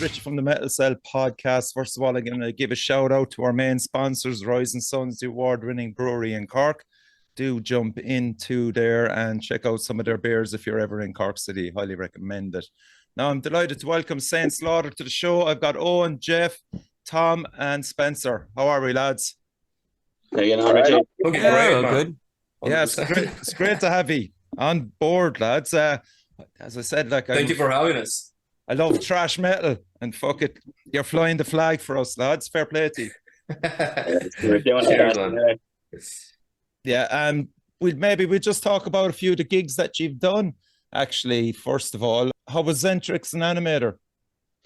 Rich from the Metal Cell podcast. First of all, I'm going to give a shout out to our main sponsors, Rising Suns, the award-winning brewery in Cork. Do jump into there and check out some of their beers if you're ever in Cork City. Highly recommend it. Now, I'm delighted to welcome Saint Slaughter to the show. I've got Eoin, Jeff, Tom, and Spencer. How are we, lads? How you getting on, Richie? Looking great, man. Good. Yeah, it's great to have you on board, lads. As I said, Thank you for having us. I love thrash metal, and fuck it, you're flying the flag for us, lads. Fair play to you. We're doing Cheers, it. man. Yeah, we'll just talk about a few of the gigs that you've done. Actually, first of all, how was Zentrix and Animator?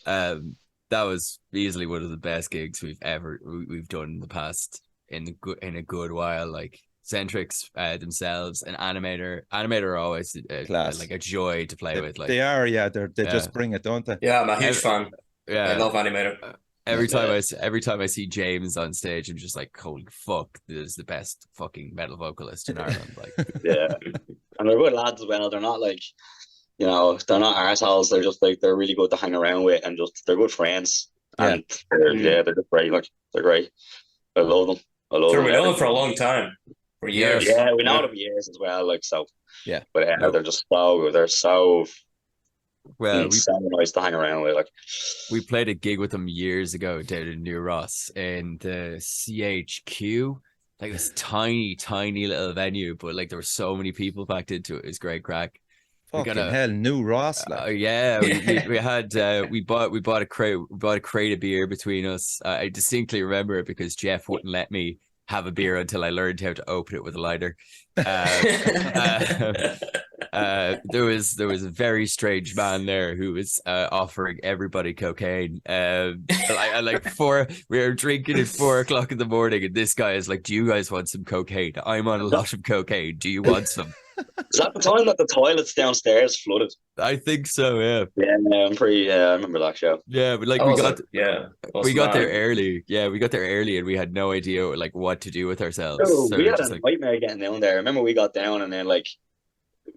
That was easily one of the best gigs we've done in the past in a good while. Like Zentrix themselves and Animator are always Class. like a joy to play with. Like they are, yeah. They just bring it, don't they? Yeah, I'm a huge fan. Yeah, I love Animator. Every time I see James on stage, I'm just like, holy fuck, this is the best fucking metal vocalist in Ireland. Like, Yeah, and they're good lads as well. They're not like, they're not arseholes. They're just like, they're really good to hang around with, and just they're good friends. Yeah. And they're just great. Like, they're great. I love them. Sure, we know them for a long time, for years. Yeah, we know them years as well. Like, so. Yeah. But they're just so good. They're so. well, so nice to hang around with. Like, we played a gig with them years ago down in New Ross in the CHQ, like this tiny little venue, but like there were so many people packed into it. It was great crack. Fucking hell, New Ross. Yeah, we bought a crate of beer between us. I distinctly remember it because Jeff wouldn't let me have a beer until I learned how to open it with a lighter. There was a very strange man there who was offering everybody cocaine. We were drinking at 4:00 in the morning, and this guy is like, "Do you guys want some cocaine? I'm on a lot of cocaine. Do you want some?" is that the time that the toilets downstairs flooded? I think so. Yeah. Yeah, I remember that show. Yeah, but like That we was got we got there early. Yeah, we got there early, and we had no idea like what to do with ourselves. Oh, So we we're had just a like, nightmare getting down there. I remember we got down and then like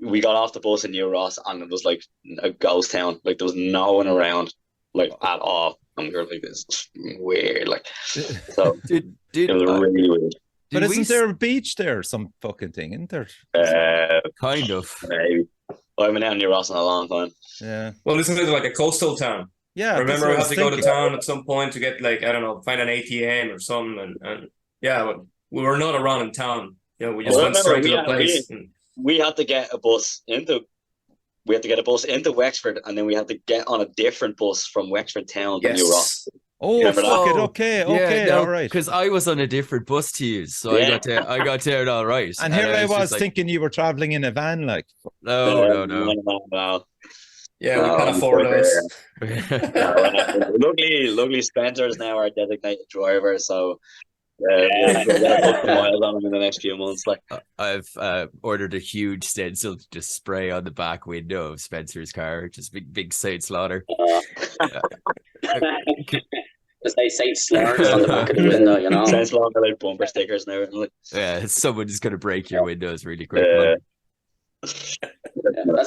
we got off the bus in New Ross and it was like a ghost town. Like there was no one around like at all. And we were like, this is weird. Like so did it was really weird. But did we isn't there a beach there or some fucking thing, isn't there? kind of? Maybe. I haven't been down New Ross in a long time. Yeah. Well, isn't it like a coastal town? Yeah. Remember, we that's had to what I go was to town at some point to get like, I don't know, find an ATM or something, and yeah, but we were not around in town. We just went straight to the place. We had to get a bus into Wexford, and then we had to get on a different bus from Wexford town to New Ross. Oh, Remember that? fuck it. Okay, all right. Because I was on a different bus to you, so Yeah. I got there all right. And here I was just like, thinking you were traveling in a van, like. no. No. Yeah, we can't afford those. Luckily, Spencer's now our designated driver, so we'll put some miles on him in the next few months. Like, I've ordered a huge stencil to just spray on the back window of Spencer's car, just big Saint Slaughter. Just say Saint Slaughter on the back of the window, Saint Slaughter, like bumper stickers now. Like, Yeah, someone's gonna break your windows really quick. That's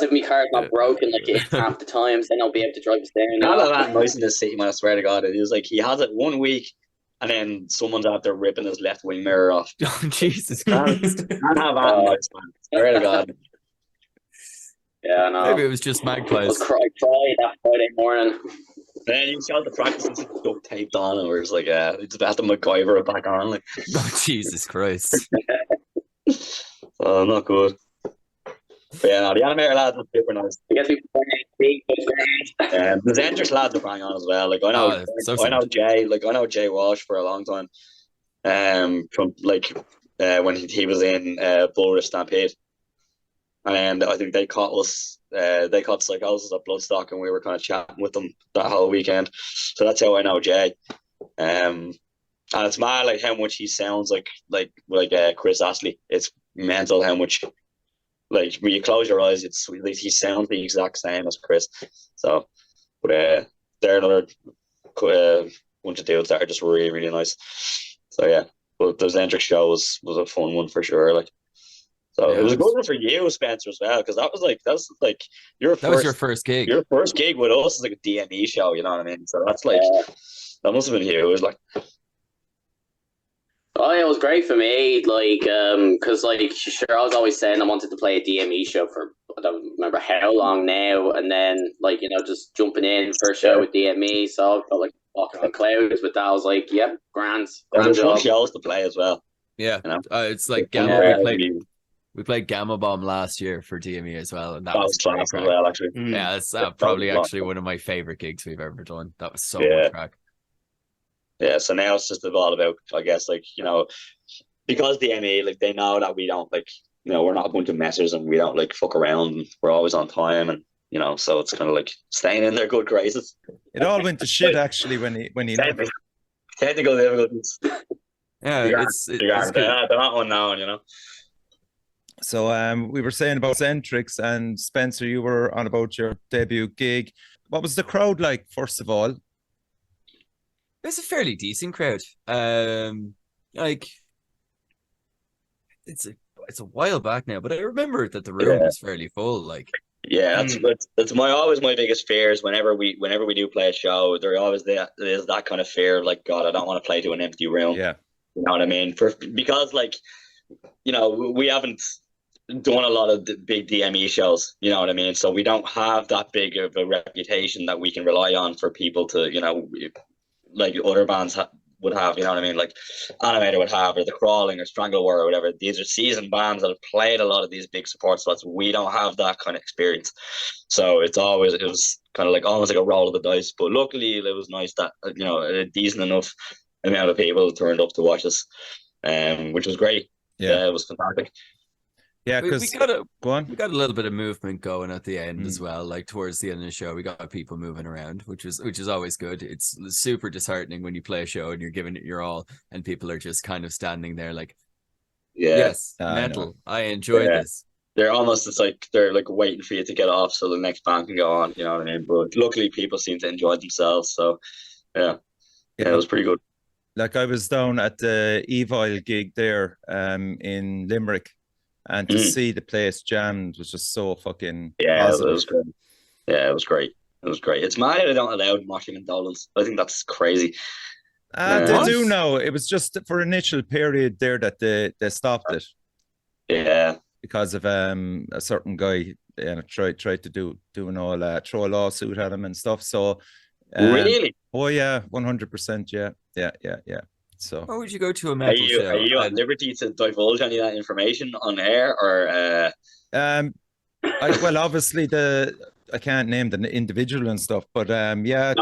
if my car's not broken like it half the times, then I'll be able to drive us down. none of that noise in this city, man. I swear to God, it was like he has it 1 week, and then someone's out there ripping his left wing mirror off. Oh, Jesus Can't Christ! have that noise, man. Swear to God. Yeah, I know. Maybe it was just I magpies. cried that Friday morning. Then you saw the practice and duct taped on, and we're just like, it's about to MacGyver it back on. Like, Oh, Jesus Christ! oh, not good. But yeah, no, the animator lads are super nice. I guess we big The Zentrix lads are bang on as well. Like I know, I know Jay Walsh for a long time. From like when he was in Bull Stampede, and I think they caught us. They caught Psychosis at Bloodstock, and we were kind of chatting with them that whole weekend. So that's how I know Jay. And it's mad like how much he sounds like Chris Astley. It's mental how much. Like when you close your eyes, he sounds the exact same as Chris. So, but they're another bunch of dudes that are just really, really nice. So yeah, but the Zentrix show was a fun one for sure. Like, So it was a good one for you, Spencer, as well, because that was like your first gig. Your first gig with us is like a DME show, you know what I mean? So that's like that must have been huge. Like, oh, yeah, it was great for me, like, because, like, sure, I was always saying I wanted to play a DME show for, I don't remember how long now, and then, like, you know, just jumping in for a show with DME, so I felt like walking on clouds with that. I was like, yep, grand fun job. shows to play as well. Yeah, you know? It's like Gamma. We played Gamma Bomb last year for DME as well, and that was class as well, actually. Yeah, it's probably actually one of my favorite gigs we've ever done. That was so much crack. Yeah, so now it's just all about, I guess, like, you know, because DME, like, they know that we don't, like, you know, we're not a bunch of messers and we don't, like, fuck around. And we're always on time, and, you know, so it's kind of like staying in their good graces. It all went to shit, actually, when he left. Technical difficulties. Yeah, they're not unknown, you know. So we were saying about Centrix, and Spencer, you were on about your debut gig. What was the crowd like, first of all? It's a fairly decent crowd. Like it's a while back now, but I remember that the room was fairly full. Like, yeah, that's always my biggest fear is whenever we do play a show, there's that kind of fear, like, God, I don't want to play to an empty room. Yeah, you know what I mean? Because, like, you know, we haven't done a lot of big DME shows, you know what I mean? So we don't have that big of a reputation that we can rely on for people to, you know, like other bands would have, you know what I mean? Like Animator would have, or The Crawling, or Strangleware, or whatever. These are seasoned bands that have played a lot of these big support slots. We don't have that kind of experience. So it was kind of like almost like a roll of the dice. But luckily, it was nice that, you know, a decent enough amount of people turned up to watch us, which was great. Yeah, it was fantastic. Yeah, because we got a little bit of movement going at the end as well. Like towards the end of the show, we got people moving around, which is always good. It's super disheartening when you play a show and you're giving it your all, and people are just kind of standing there like, yes, metal. I enjoy this. They're almost, it's like they're like waiting for you to get off so the next band can go on. You know what I mean? But luckily, people seem to enjoy themselves. So yeah, it was pretty good. Like, I was down at the Eoin gig there in Limerick, and to see the place jammed was just so fucking positive. It was good. Yeah, it was great. It was great. It's mad they don't allow moshing in Dolans. I think that's crazy. They do now. It was just for an initial period there that they stopped it. Yeah, because of a certain guy tried to throw a lawsuit at him and stuff. So really? Oh yeah, 100%. Yeah. So why would you go to a metal show? Are you at liberty to divulge any of that information on air, or well, obviously I can't name the individual and stuff, but yeah,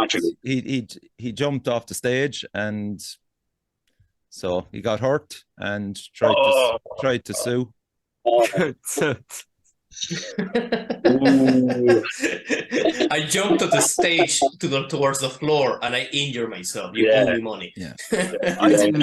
he jumped off the stage, and so he got hurt and tried to sue. I jumped at the stage towards the floor and I injured myself. You owe me money. Yeah. I didn't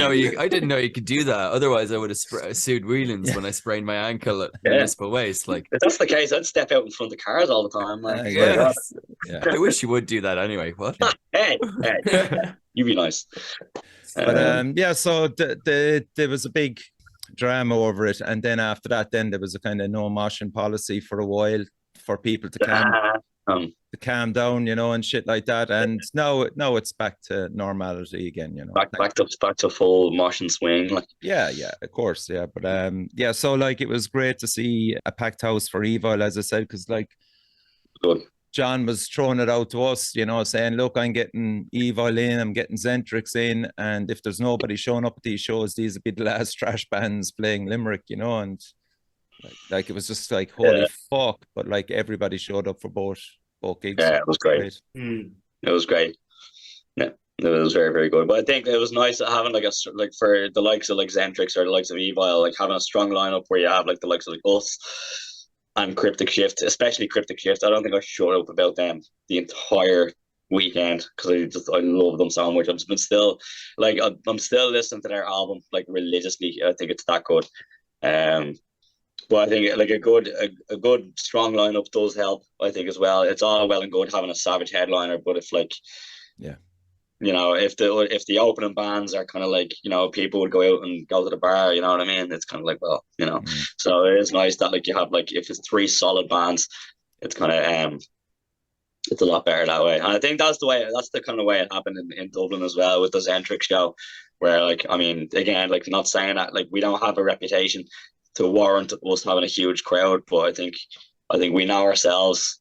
know you could do that. Otherwise, I would have sued Whelan's when I sprained my ankle at Municipal Waste. Like, if that's the case, I'd step out in front of cars all the time. Like, I wish you would do that anyway. What? hey, you be nice. But so there was a big drama over it, and then after that, then there was a kind of no moshing policy for a while for people to calm down, you know, and shit like that. And now it's back to normality again, you know. Back to full moshing swing. Like. Yeah, of course, yeah. But so like it was great to see a packed house for Eoin, as I said, because like good. John was throwing it out to us, you know, saying, look, I'm getting Eoin in, I'm getting Centrix in, and if there's nobody showing up at these shows, these would be the last thrash bands playing Limerick, you know, and like it was just like, holy fuck, but like everybody showed up for both gigs. Yeah, it was great. It was great. Yeah, it was very, very good. But I think it was nice having like for the likes of like Centrix or the likes of Eoin, like having a strong lineup where you have like the likes of like us and Cryptic Shift, especially Cryptic Shift. I don't think I showed up about them the entire weekend because I love them so much. I'm still listening to their album like religiously. I think it's that good. But I think like a good strong lineup does help. I think as well. It's all well and good having a savage headliner, but if like if the opening bands are kind of like, people would go out and go to the bar, you know what I mean? It's kind of like, well, so it is nice that like you have like, if it's 3 solid bands, it's kind of it's a lot better that way. And I think that's the kind of way it happened in Dublin as well with the Zentric show, where like, I mean, again, like not saying that like we don't have a reputation to warrant us having a huge crowd, but I think we know ourselves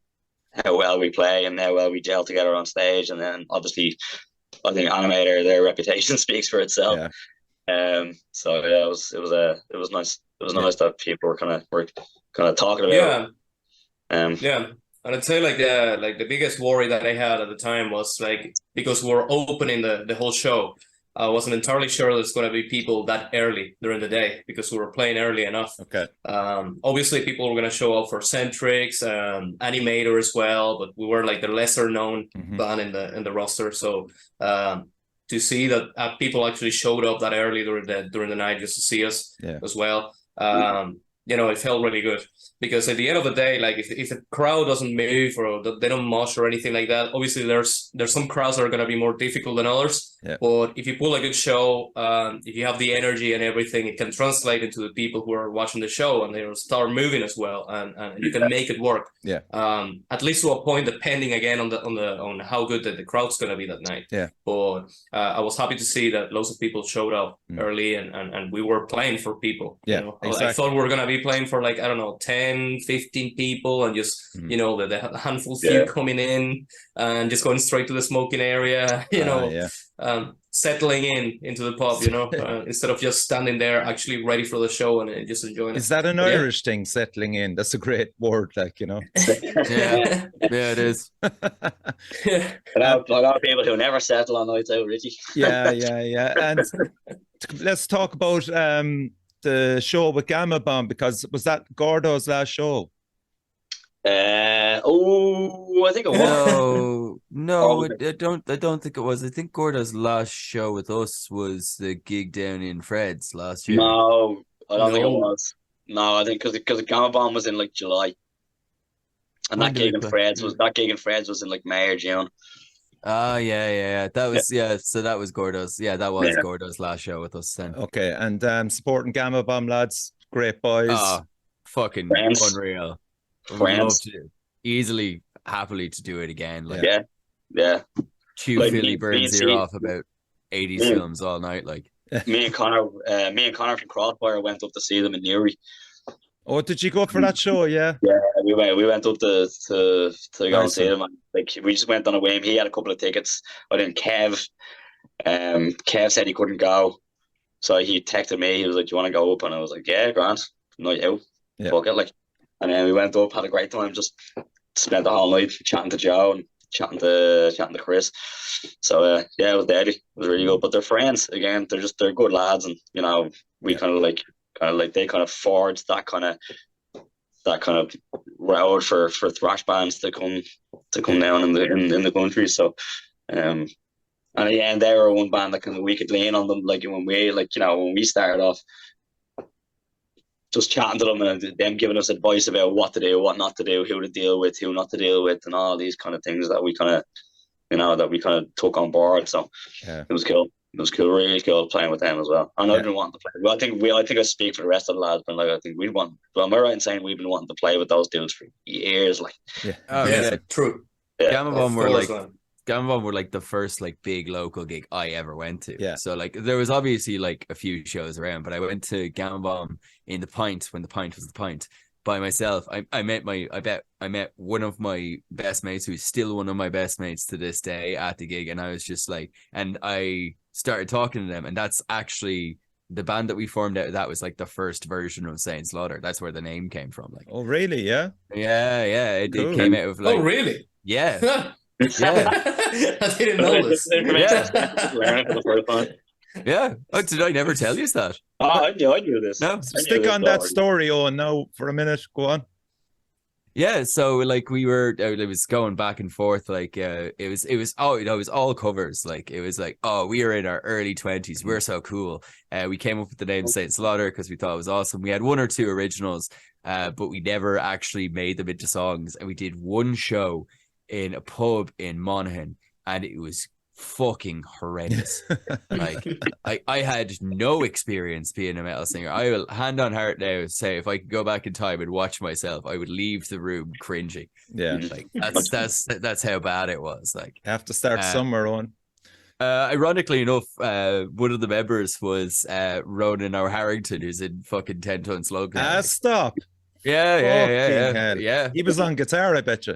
how well we play and how well we gel together on stage, and then obviously I think Animator, their reputation speaks for itself. Yeah. So yeah, it was nice. It was nice that people were kind of talking about. Yeah. And I'd say like the biggest worry that I had at the time was like, because we're opening the whole show, I wasn't entirely sure there's going to be people that early during the day because we were playing early enough. Okay. Obviously people were going to show up for Centrix, Animator as well, but we were like the lesser known band in the roster. So to see that people actually showed up that early during the night just to see us as well, it felt really good. Because at the end of the day, like if the crowd doesn't move or they don't mosh or anything like that, obviously there's some crowds that are going to be more difficult than others. Yeah. But if you pull a good show, if you have the energy and everything, it can translate into the people who are watching the show, and they'll start moving as well, and you can make it work. Yeah. At least to a point, depending again on how good the crowd's going to be that night. Yeah. But I was happy to see that lots of people showed up early, and we were playing for people. Yeah. Exactly. I thought we were going to be playing for like, I don't know, 10, 15 people, and just the handful few coming in and just going straight to the smoking area, settling into the pub, instead of just standing there actually ready for the show and just enjoying it. Is that an Irish thing, settling in? That's a great word, like, yeah, it is. A lot of people who never settle on nights out, Richie. Yeah. And let's talk about the show with Gamma Bomb, because was that Gordo's last show? I think it was. No, I don't think it was. I think Gordo's last show with us was the gig down in Fred's last year. No, I don't think it was. No, I think because Gamma Bomb was in like July, and that gig in Fred's was in like May or June. Yeah. That was So that was Gordo's. Yeah, that was Gordo's last show with us then. Okay, and supporting Gamma Bomb lads, great boys. Fucking Friends. Unreal. Friends. Happily to do it again. Like, yeah. Chew like Philly Burns ear off about 80s films all night. Like me and Connor from Crossfire went up to see them in Newry. Oh, did you go up for that show? Yeah. Yeah, we went up to go and see them. And, like, we just went on a whim. He had a couple of tickets. I didn't. Kev said he couldn't go, so he texted me. He was like, "Do you want to go up?" And I was like, "Yeah, grand, night out, fuck it." Like, and then we went up, had a great time. Just spent the whole night chatting to Joe and chatting to Chris. So it was deadly. It was really good. But they're friends again. They're good lads, and we kind of like they kind of forged that kind of road for thrash bands to come down in the country. So and again, they were one band that we could lean on them, like when we started off, just chatting to them and them giving us advice about what to do, what not to do, who to deal with, who not to deal with, and all these kind of things that we kind of took on board. So it was cool. It was cool, really cool playing with them as well. And I didn't want to play. Well, I think I speak for the rest of the lads, but like I think am I right in saying we've been wanting to play with those dudes for years? Like, true. Yeah. Gamma Bomb were like the first like big local gig I ever went to. Yeah. So like there was obviously like a few shows around, but I went to Gamma Bomb in the Pint when the Pint was the Pint by myself. I met one of my best mates, who's still one of my best mates to this day, at the gig, and I was just like, and I started talking to them, and that's actually the band that we formed out of. That was like the first version of Saint Slaughter. That's where the name came from. Like, oh really? Yeah. It Cool. came out of like. Oh really? Yeah. Yeah. I didn't know this. Learning for the first time. Yeah. Oh, did I never tell you that? Oh, I knew this. No. Stick on that story, Owen, now for a minute. Go on. Yeah, so like it was going back and forth, like it was all covers. Like it was like, oh, we are in our early 20s, we're so cool. We came up with the name Saint Slaughter because we thought it was awesome. We had one or two originals, but we never actually made them into songs. And we did one show in a pub in Monaghan, and it was fucking horrendous. Like I had no experience being a metal singer. I will hand on heart now say if I could go back in time and watch myself, I would leave the room cringing. Yeah, like that's how bad it was. Like, you have to start somewhere on. Ironically enough, one of the members was Ronan O'Harrington, who's in fucking 10 Ton Slug now. Stop. Yeah. He was on guitar, I bet you.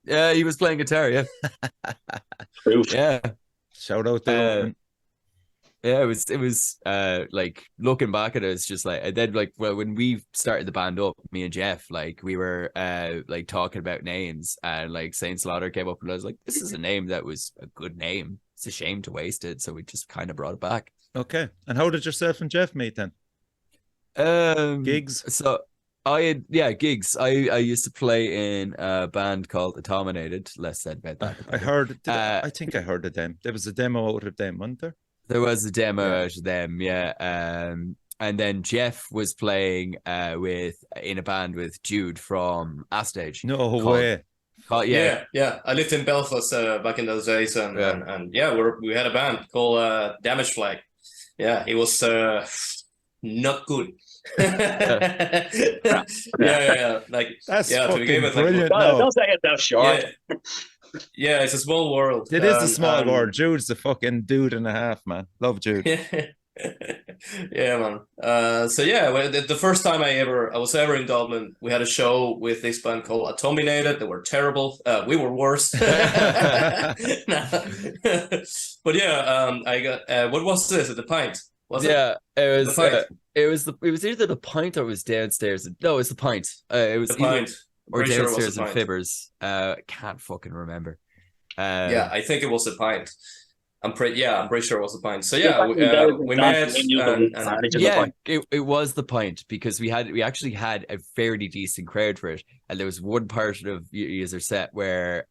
Yeah, he was playing guitar. Yeah. Yeah. Shout out to yeah, it was like looking back at it, it's just like, and then like, well, when we started the band up, me and Jeff, like we were like talking about names, and like Saint Slaughter came up and I was like, this is a name that was a good name. It's a shame to waste it, so we just kind of brought it back. Okay. And how did yourself and Jeff meet then? Gigs? So gigs. I used to play in a band called Autominated. Less said about that. I think I heard of them. There was a demo out of them, wasn't there? There was a demo out of them, yeah. And then Jeff was playing in a band with Jude from Astage. No way. Yeah. I lived in Belfast back in those days, and we had a band called Damage Flag. Yeah, it was not good. yeah. Like that's to begin with, brilliant. Like, don't say it that short. Yeah, it's a small world. It is a small world. Jude's a fucking dude and a half, man. Love Jude. Yeah, man. So yeah, the first time I was ever in Dublin, we had a show with this band called Autominated. They were terrible. We were worse. But yeah, I got what was this at the Pint? Was it? It was. It was either the Pint or it was downstairs. No, it was the Pint. It was the Pint. Or downstairs in Fibbers. Can't fucking remember. Yeah, I think it was the Pint. I'm pretty sure it was the Pint. So yeah, we met. It was the Pint because we actually had a fairly decent crowd for it, and there was one part of user set where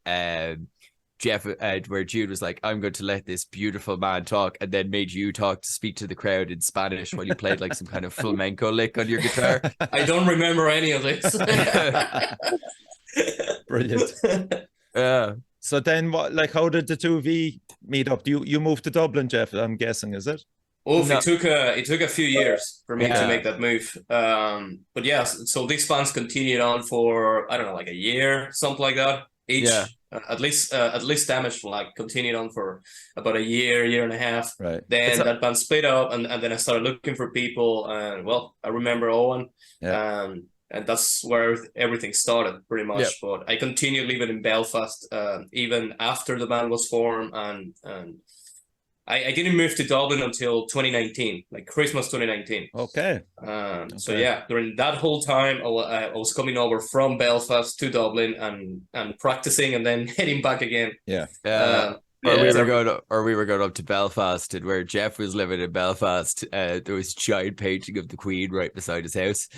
Jeff, where Jude was like, "I'm going to let this beautiful man talk," and then made you speak to the crowd in Spanish while you played like some kind of flamenco lick on your guitar. I don't remember any of this. Brilliant. Yeah. So then, how did the two of you meet up? You moved to Dublin, Jeff? I'm guessing, is it? Oh, it took a few years for me to make that move. But yeah, so these bands continued on for I don't know, like a year, something like that each. Yeah. At least Damage Flag continued on for about a year and a half. Right. Then that band split up, and then I started looking for people. And well, I remember Eoin. Yeah. And that's where everything started, pretty much. Yep. But I continued living in Belfast even after the band was formed, and I didn't move to Dublin until 2019, like Christmas 2019. Okay. So yeah, during that whole time, I was coming over from Belfast to Dublin and practicing, and then heading back again. Yeah. We were going up to Belfast, and where Jeff was living in Belfast, there was a giant painting of the Queen right beside his house.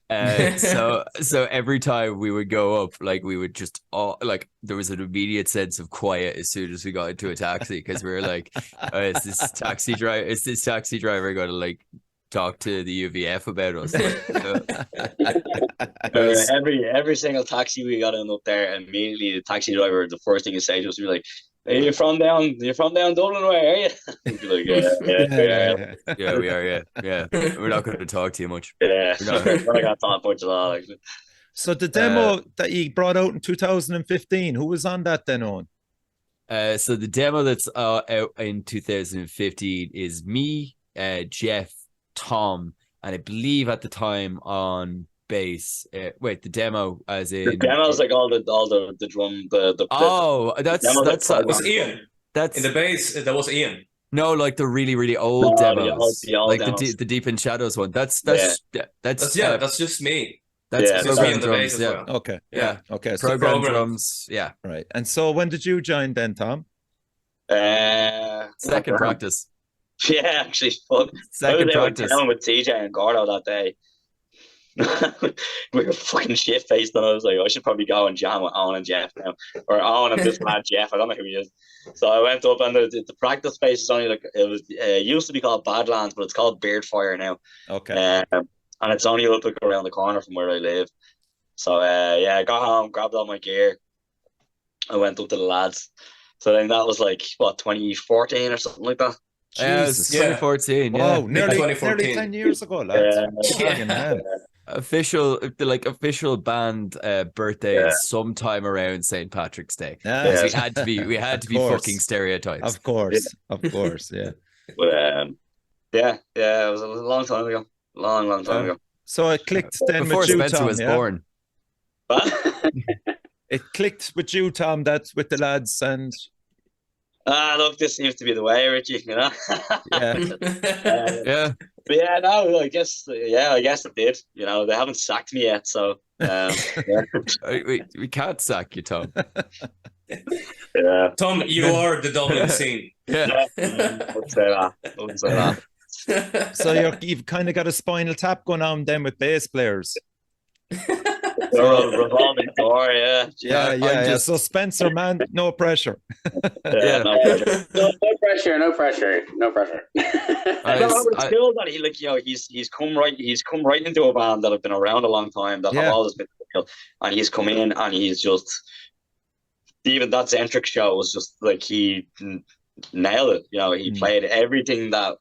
So every time we would go up, like we would just there was an immediate sense of quiet as soon as we got into a taxi, because we were like, is this taxi driver going to like talk to the UVF about us? Every single taxi we got in up there, immediately the taxi driver, the first thing he said to us, be like, "Are you from down Dublin way, are you?" We'd be like, yeah, we are, yeah. We're not going to talk too much. Yeah, we're not going to talk much at all, actually. So the demo that you brought out in 2015, who was on that then, Eoin? So the demo that's out in 2015 is me, Jeff, Tom, and I believe at the time on bass. The demo as in the demo's like all the drum. That was Eoin. That's in the bass. That was Eoin. No, like the really really old demos, the old like demos. the Deep in Shadows one. That's just me. That's program drums. Yeah. Well. Okay. Yeah. Okay. So program drums. Yeah. Right. And so when did you join then, Tom? Second practice. Yeah, actually, fuck. Second practice. I was with TJ and Gordo that day. We were fucking shit faced, and I was like, I should probably go and jam with Eoin and Jeff now, or Eoin and this lad Jeff. I don't know who he is. So I went up, and the practice space is only like it was. Used to be called Badlands, but it's called Beardfire now. Okay. And it's only up like around the corner from where I live. So I got home, grabbed all my gear. I went up to the lads. So then that was like what 2014 or something like that. Jesus. 2014. Wow, Yeah, nearly 10 years ago, lads. Fucking hell. official band birthdays sometime around St. Patrick's Day. Yeah. We had to be fucking stereotypes. Of course, yeah. But it was a long time ago. Long time ago. So it clicked then before with you, Spencer Tom, was born. It clicked with you, Tom, that with the lads, and look, this seems to be the way, Richie, you know. Yeah. But yeah, no, I guess it did. You know, they haven't sacked me yet, so we can't sack you, Tom. yeah. Tom, you are the Dublin scene. Yeah. Wouldn't say that. so you've kind of got a spinal tap going on then with bass players. Revolving door, Yeah. So Spencer, man, no pressure. No pressure. No pressure. It's cool that he's come right into a band that have been around a long time, that have always been cool, and he's come in and he's just, even that Zentric show was just like he nailed it. You know, he played everything that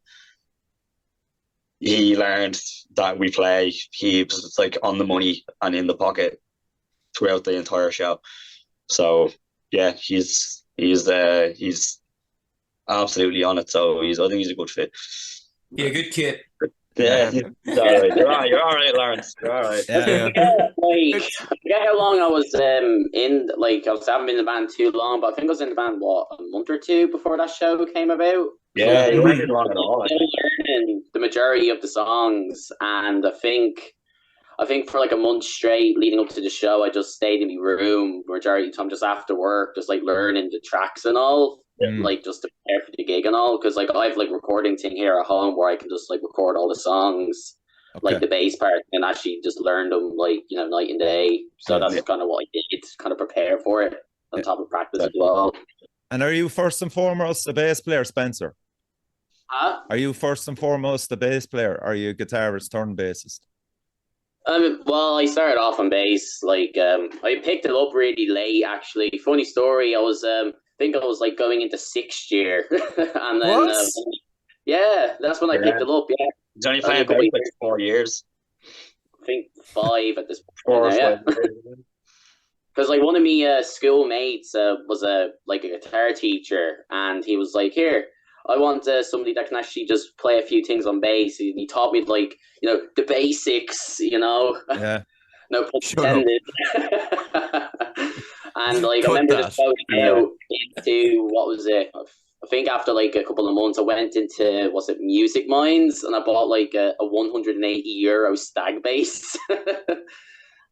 he learned that we play. He was like on the money and in the pocket throughout the entire show. So yeah, he's absolutely on it. So I think he's a good fit. Yeah, good kid. Yeah, he's all right. You're all right, Lawrence. You're all right. I forget how long I was in. Like, I haven't been in the band too long, but I think I was in the band a month or two before that show came about. Yeah, you weren't wrong at all. Still learning the majority of the songs, and I think for like a month straight leading up to the show, I just stayed in my room majority of the time, just after work, just like learning the tracks and all. Like just to prepare for the gig and all, because like I have like recording thing here at home where I can just like record all the songs, like the bass part, and actually just learn them like, you know, night and day. So that's kind of what I did to kind of prepare for it on top of practice as well. And are you first and foremost a bass player, Spencer? Huh? Are you first and foremost a bass player? Are you a guitarist turned bassist? Well, I started off on bass. Like, I picked it up really late. Actually, funny story. I think I was like going into 6th year, and then that's when I picked it up. Yeah, he's only playing bass like 4 years. I think 5 at this point. 4 or 5 years. Because like one of me schoolmates was a guitar teacher, and he was like, "Here, I want somebody that can actually just play a few things on bass." He taught me like, you know, the basics, you know. Yeah. No pun intended. And like I remember just going out into, what was it? I think after like a couple of months, I went into, was it Music Minds, and I bought like a €180 stag bass.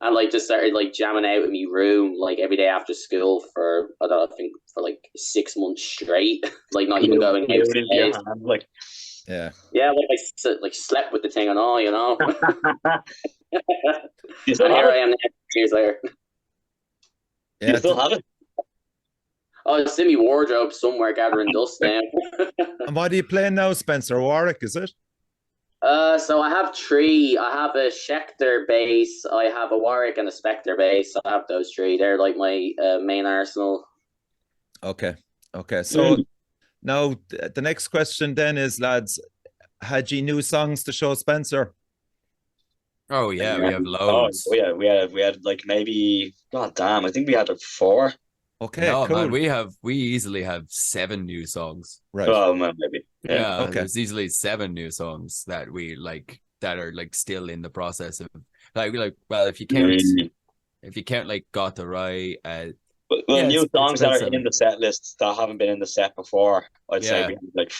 And like just started like jamming out in my room like every day after school for, I don't know, I think for like 6 months straight, like not even going out. Like, yeah, like I slept with the thing and all, you know. And here I am now, years later. Yeah, you still have it? Oh, it's in my wardrobe somewhere gathering dust now. And what are you playing now, Spencer? Warwick, is it? So I have 3. I have a Schecter bass, I have a Warwick, and a Spectre bass. I have those 3. They're like my main arsenal. Okay. So now the next question then is, lads, had you new songs to show Spencer? Oh yeah, we have loads. Oh yeah, we had like maybe, god damn, I think we had like 4. Okay, no, cool. Man, we easily have 7 new songs. Right. Oh man, maybe. Yeah. Okay. There's easily 7 new songs that we like that are like still in the process of like well, if you count like Got the Right, new songs that are in the set lists that haven't been in the set before, I'd say we have like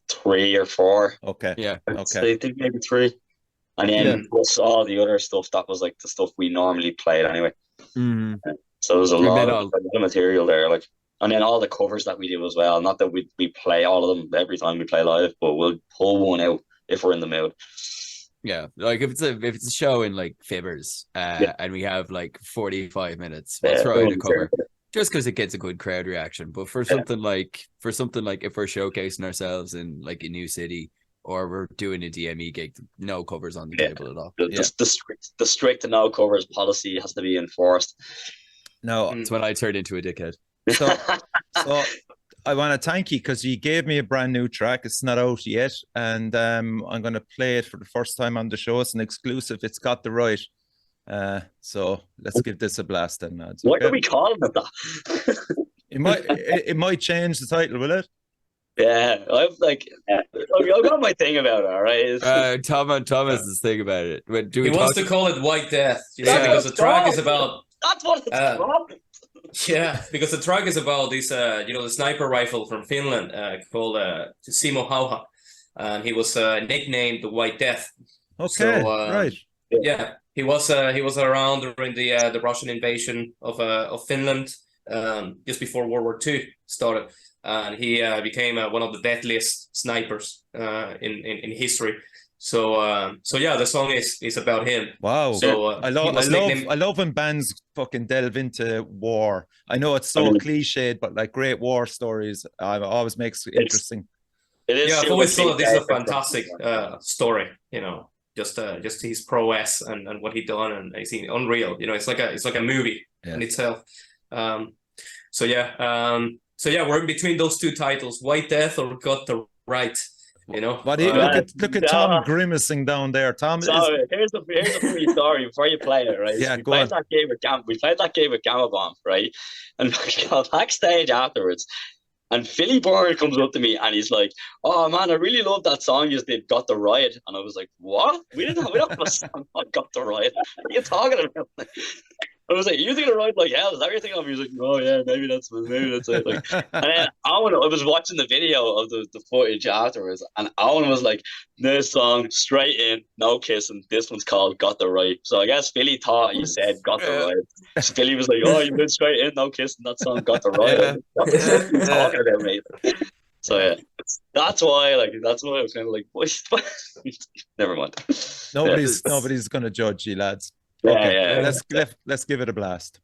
3 or 4. Okay. Yeah. Okay. I think maybe 3. And then plus all the other stuff that was like the stuff we normally played anyway. Mm-hmm. So there's a lot of material there, like, and then all the covers that we do as well. Not that we play all of them every time we play live, but we'll pull one out if we're in the mood. Yeah, like if it's a show in like Fibbers, and we have like 45 minutes, we'll throw out a cover just because it gets a good crowd reaction. But for something like if we're showcasing ourselves in like a new city, or we're doing a DME gig, no covers on the table at all. The strict no covers policy has to be enforced. No, it's when I turned into a dickhead. So So I want to thank you because you gave me a brand new track. It's not out yet, and I'm going to play it for the first time on the show. It's an exclusive. It's got the right. So let's give this a blast, then, lads. What are we calling it? That it might change the title, will it? Yeah, I've got my thing about it. All right, Thomas's thing about it. He wants to call it White Death, because the track is about. That's what it's called. Yeah, because the track is about this, the sniper rifle from Finland called Simo Hauha, and he was nicknamed the White Death. Okay, so, right. Yeah, he was around during the Russian invasion of Finland, just before World War II started, and he became one of the deadliest snipers in history. So yeah, the song is about him. Wow. So I love when bands fucking delve into war. I know it's so cliched, but like great war stories always makes it interesting. It is. Yeah, I've always thought this is a fantastic story. Just his prowess and what he done, and it's unreal. It's like a movie in itself. So yeah, we're in between those two titles: White Death or Got the Right. But look at Tom grimacing down there. Tom. So here's a funny story before you play it, right? Yeah, we played that game with Gamma Bomb, right? And we got backstage afterwards, and Philly Byrne comes up to me and he's like, "Oh man, I really love that song you did, Got the Riot." And I was like, "What? We don't have a song called Got the Riot. What are you talking about?" I was like, "You think it right like hell? Is that your thing?" He was like, "Oh yeah, maybe that's it." Like, and then I was watching the video of the footage afterwards, and Owen was like, "This song straight in, no kissing. This one's called Got the Right." So I guess Philly thought you said Got the Right. So Philly was like, "Oh, you went straight in, no kissing. That song Got the Right." What are you talking about, mate? So yeah, that's why I was kind of like, never mind. Nobody's gonna judge you, lads. Yeah, okay, yeah. Let's give it a blast.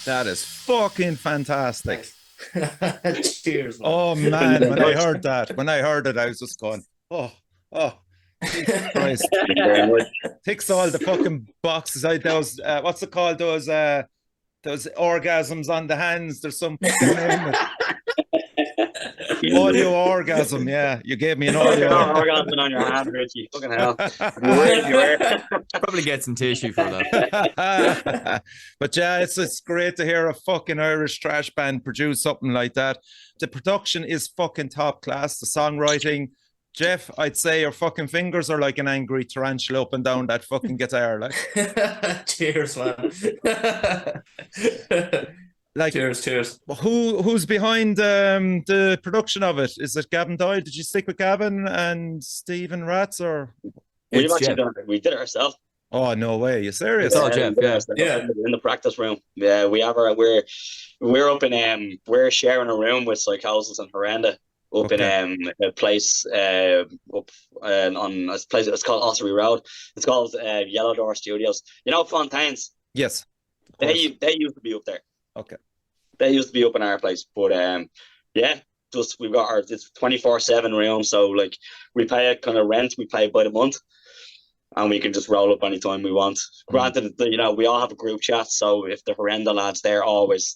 That is fucking fantastic. Cheers, man. Oh man, when I heard it, I was just going, oh, Jesus Christ. Ticks all the fucking boxes out. Those what's it called? Those orgasms on the hands. There's some fucking name. Audio orgasm, yeah. You gave me an audio orgasm on your hand, Richie. Fucking hell. You were. Probably get some tissue for that. But yeah, it's great to hear a fucking Irish thrash band produce something like that. The production is fucking top class. The songwriting, Jeff, I'd say your fucking fingers are like an angry tarantula up and down that fucking guitar. Like, cheers, man. Like, cheers. Who's behind the production of it? Is it Gavin Doyle? Did you stick with Gavin and Stephen Ratz, or we've actually done it? We did it ourselves. Oh no way! You serious? It's all Jeff, yeah. In the practice room. Yeah, we're up in we're sharing a room with Psychosis and Horrenda up in a place up on a place. It's called Ossery Road. It's called Yellow Door Studios. You know Fontaine's? Yes. They used to be up there. Okay. They used to be up in our place, but yeah, just we've got it's 24/7 room, so like we pay a kind of rent, we pay by the month, and we can just roll up anytime we want. Granted, you know, we all have a group chat, so if the Horrenda lads, they always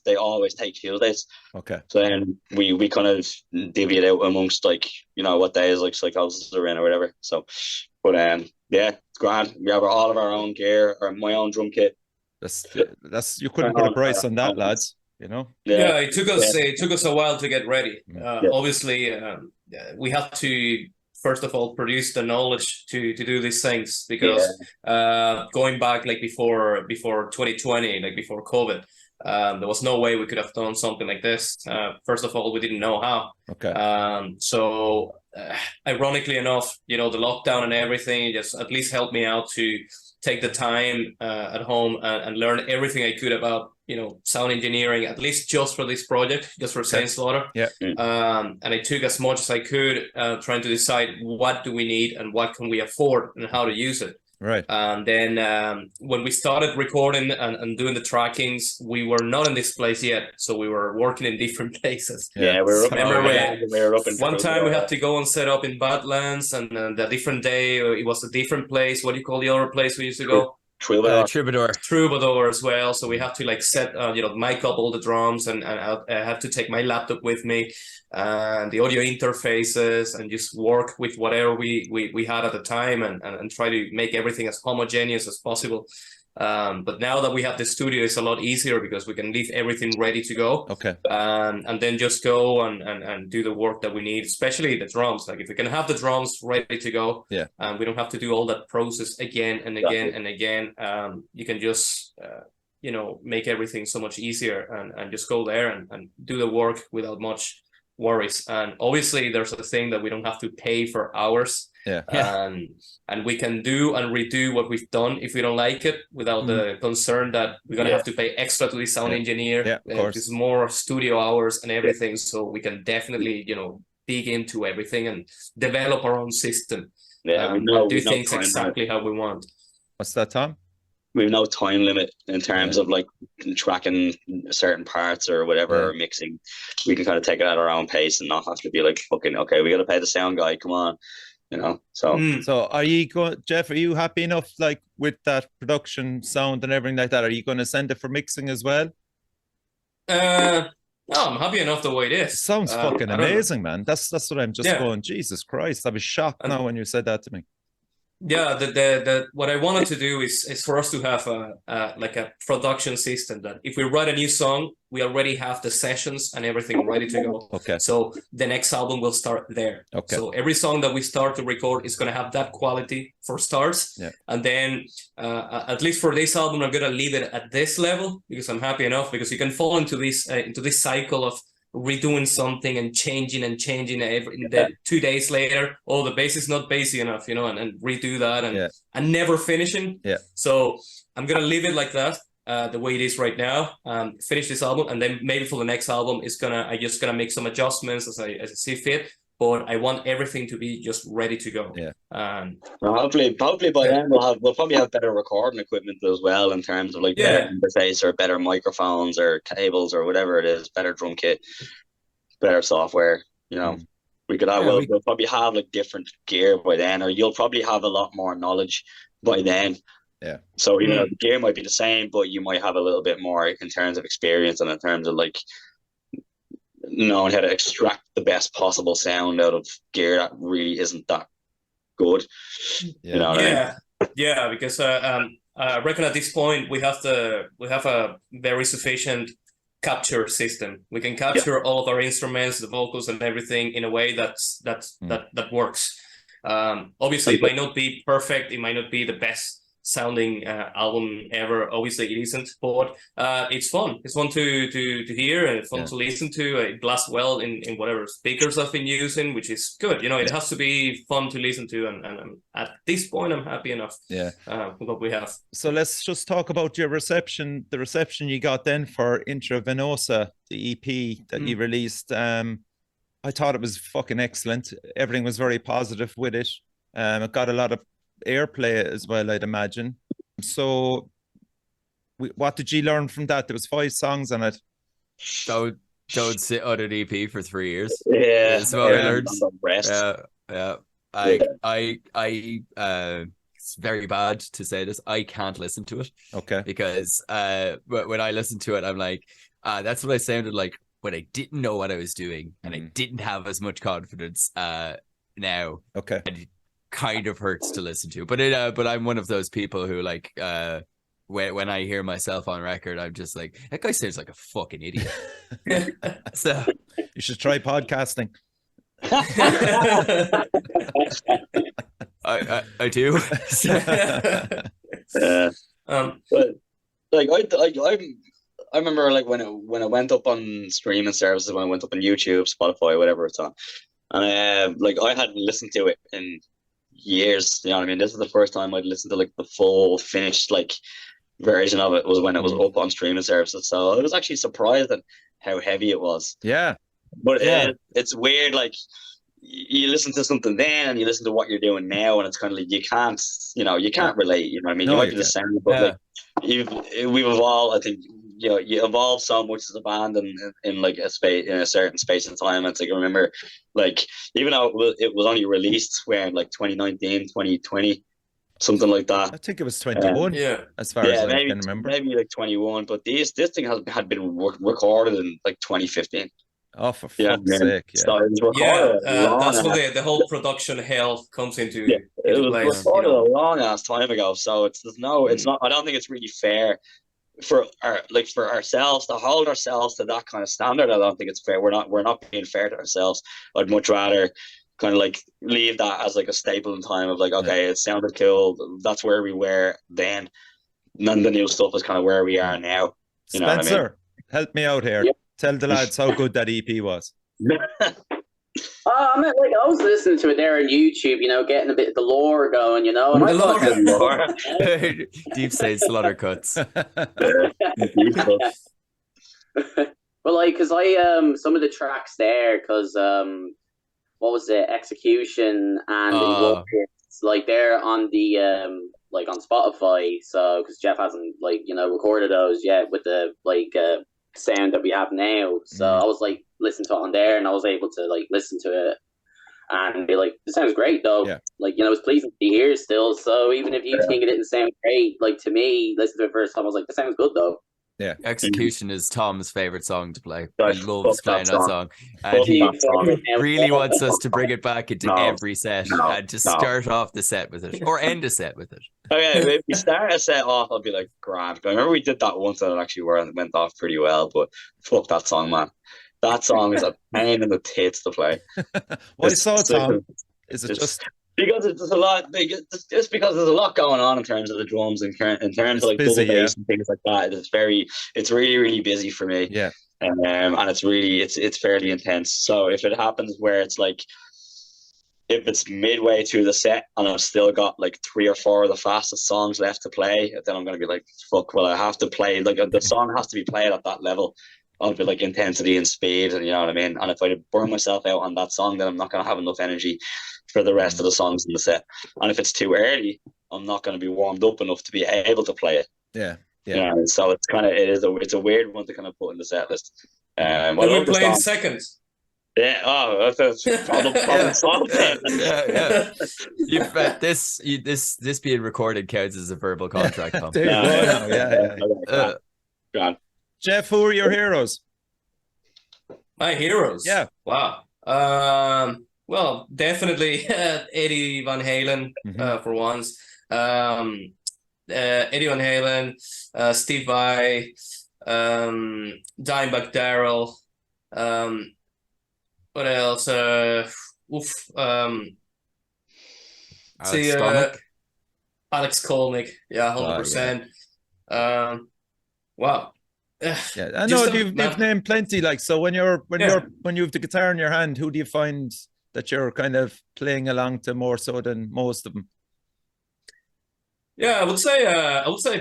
take Tuesdays. Okay. So then we kind of divvy it out amongst, like, you know, what days like Psychosis are in or whatever. So, but yeah, it's grand. We have all of our own gear, or my own drum kit. That's you couldn't put a price on that, lads. You know. Yeah, it took us a while to get ready. Obviously, we had to first of all produce the knowledge to do these things, because going back like before 2020, like before COVID, there was no way we could have done something like this. First of all, we didn't know how. Okay. So ironically enough, you know, the lockdown and everything just at least helped me out to take the time at home and learn everything I could about, you know, sound engineering, at least just for this project, just for Saint Slaughter. Yeah. And I took as much as I could, trying to decide what do we need and what can we afford and how to use it. Right. And then when we started recording and doing the trackings, we were not in this place yet, so we were working in different places. Yeah, we were up. One time we had to go and set up in Badlands, and the different day it was a different place. What do you call the other place we used to go? Troubadour as well. So we have to like set mic up all the drums, and I have to take my laptop with me and the audio interfaces, and just work with whatever we had at the time, and try to make everything as homogeneous as possible. But now that we have the studio, it's a lot easier because we can leave everything ready to go. Okay. And then just go and do the work that we need, especially the drums. Like if we can have the drums ready to go, we don't have to do all that process again and again and again. You can just make everything so much easier and just go there and do the work without much worries. And obviously there's a thing that we don't have to pay for hours. And we can do and redo what we've done if we don't like it, without the concern that we're gonna have to pay extra to the sound engineer. Of course. It's more studio hours and everything, so we can definitely dig into everything and develop our own system. Do things exactly how we want. What's that, Tom? We have no time limit in terms of like tracking certain parts or whatever, or mixing. We can kind of take it at our own pace and not have to be like, fucking, okay, we got to pay the sound guy, come on, So are you going, Jeff? Are you happy enough like with that production sound and everything like that? Are you going to send it for mixing as well? No, I'm happy enough the way it is. Sounds fucking amazing, man. That's what I'm just going. Jesus Christ, I was shocked now when you said that to me. Yeah, the what I wanted to do is for us to have a production system that if we write a new song, we already have the sessions and everything ready to go. Okay. So the next album will start there. Okay. So every song that we start to record is going to have that quality for starts. Yeah. And then at least for this album, I'm going to leave it at this level because I'm happy enough, because you can fall into this cycle of redoing something and changing the 2 days later, the bass is not bassy enough, and redo that and never finishing. So I'm gonna leave it like that, the way it is right now, finish this album, and then maybe for the next album I'm just gonna make some adjustments as I see fit. but I want everything to be just ready to go. Yeah. Well, hopefully by then we'll probably have better recording equipment as well, in terms of like better interface or better microphones or cables or whatever it is, better drum kit, better software. You know, we could have we'll probably have like different gear by then, or you'll probably have a lot more knowledge by then. Yeah. So you know, the gear might be the same, but you might have a little bit more in terms of experience and in terms of like knowing how to extract the best possible sound out of gear that really isn't that good. Yeah. You know what I mean? Yeah, because I reckon at this point we have a very sufficient capture system. We can capture all of our instruments, the vocals and everything in a way that works. Obviously it might not be perfect, it might not be the best sounding album ever. Obviously it isn't, but it's fun. It's fun to hear and fun to listen to. It blasts well in whatever speakers I've been using, which is good. You know, it has to be fun to listen to, and at this point I'm happy enough with what we have. So let's just talk about your reception, the reception you got then for Intravenosa, the EP that you released. I thought it was fucking excellent. Everything was very positive with it. It got a lot of airplay as well, I'd imagine. So what did you learn from that? There was 5 songs on it. Don't sit on an EP for 3 years. Yeah, that's what I learned. It's very bad to say this, I can't listen to it. Okay. Because when I listen to it, I'm like, that's what I sounded like when I didn't know what I was doing and I didn't have as much confidence now. Okay. And it kind of hurts to listen to, but I'm one of those people who like when I hear myself on record, I'm just like, that guy sounds like a fucking idiot. So you should try podcasting. I do. But like I remember like when it went up on streaming services, when it went up on YouTube, Spotify, whatever it's on, and like I hadn't listened to it in years. You know what I mean? This is the first time I'd listened to like the full finished like version of it, was when it was up on streaming services. So I was actually surprised at how heavy it was. Yeah. But it's weird, like you listen to something then and you listen to what you're doing now, and it's kind of like you can't relate. You know what I mean? No, you might be the same, but like we've evolved. I think you evolve so much as a band in like a space, in a certain space and time. It's like I remember, like even though it was only released when like 2019, 2020, something like that. I think it was 21. As far as I can remember, maybe like 21. But this thing had been recorded in like 2015. Oh, for fuck's sake! So it was recorded that's where the whole production hell comes into. It was recorded a long ass time ago. So it's not. I don't think it's really fair for ourselves to hold ourselves to that kind of standard. I don't think it's fair. We're not being fair to ourselves. I'd much rather kind of like leave that as like a staple in time of like, okay, it sounded cool. That's where we were then. None of the new stuff is kind of where we are now. You know Spencer, what I mean? help me out here. Tell the lads how good that EP was. I mean, like I was listening to it there on YouTube, you know, getting a bit of the lore going, you know. And the lore. Deep State Slaughter Cuts. Well, like, because some of the tracks there, because what was it, Execution and like they're on the like on Spotify, so because Jeff hasn't like recorded those yet with the like sound that we have now, so I was like listening to it on there, and I was able to like listen to it and be like, this sounds great though. Like it's pleasing to hear still. So even if you think it didn't sound great, like to me, listen to it first time, I was like, this sounds good though. Execution is Tom's favorite song to play. He loves playing that song. And he really wants us to bring it back into every set and just start off the set with it or end a set with it. Okay, if we start a set off, I'll be like, grand. I remember we did that once and it actually went off pretty well, but fuck that song, man. That song is a pain in the tits to play. Why so, Tom? Is it just... Because there's a lot, just because there's a lot going on in terms of the drums and in terms of like busy, double bass and things like that. It's really, really busy for me. Yeah. And it's fairly intense. So if it happens where it's like, if it's midway through the set and I've still got like 3 or 4 of the fastest songs left to play, then I'm going to be like, fuck, well, I have to play, like the song has to be played at that level. of like intensity and speed, and you know what I mean. And if I burn myself out on that song, then I'm not going to have enough energy for the rest of the songs in the set. And if it's too early, I'm not going to be warmed up enough to be able to play it. Yeah. You know, so it's kind of it's a weird one to kind of put in the set list. Can we play in seconds? Yeah. Oh, that's problem solved. Yeah. This being recorded counts as a verbal contract. Yeah. Jeff, who are your heroes? My heroes. Yeah. Wow. Well, definitely Eddie Van Halen for once. Eddie Van Halen, Steve Vai, Dimebag Darrell. What else? Alex Kolnick. Yeah, 100%. Wow. Yeah, I know you've named plenty. Like, so when you have the guitar in your hand, who do you find that you're kind of playing along to more so than most of them? Yeah, I would say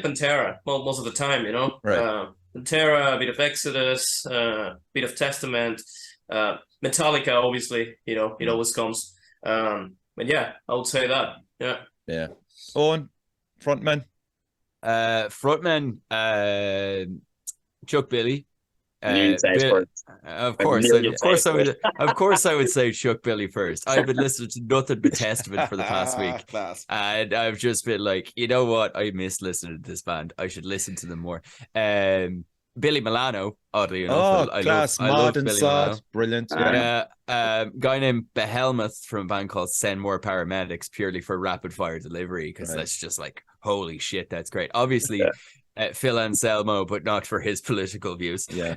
Pantera most of the time. You know, right? Pantera, a bit of Exodus, a bit of Testament, Metallica. Obviously, you know, it always comes. But yeah, I would say that. Yeah. Yeah. Eoin, frontman. Chuck Billy. Of course I would say Chuck Billy first. I've been listening to nothing but Testament for the past week, and I've just been like, you know what? I miss listening to this band. I should listen to them more. Billy Milano, oddly enough. I love Billy Milano. Brilliant. Guy named Behelmuth from a band called Send More Paramedics, purely for rapid fire delivery, because that's just like, holy shit, that's great. Obviously, Phil Anselmo, but not for his political views. Yeah.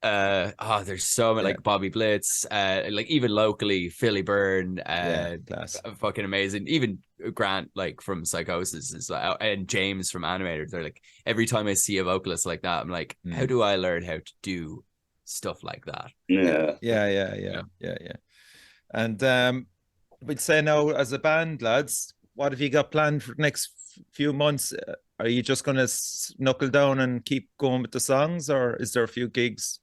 There's so many, like Bobby Blitz, like even locally, Philly Byrne, fucking amazing. Even Grant, like from Psychosis, as well, and James from Animator. They're like, every time I see a vocalist like that, I'm like, how do I learn how to do stuff like that? Yeah. And we'd say now, as a band, lads, what have you got planned for the next few months? Are you just going to knuckle down and keep going with the songs, or is there a few gigs?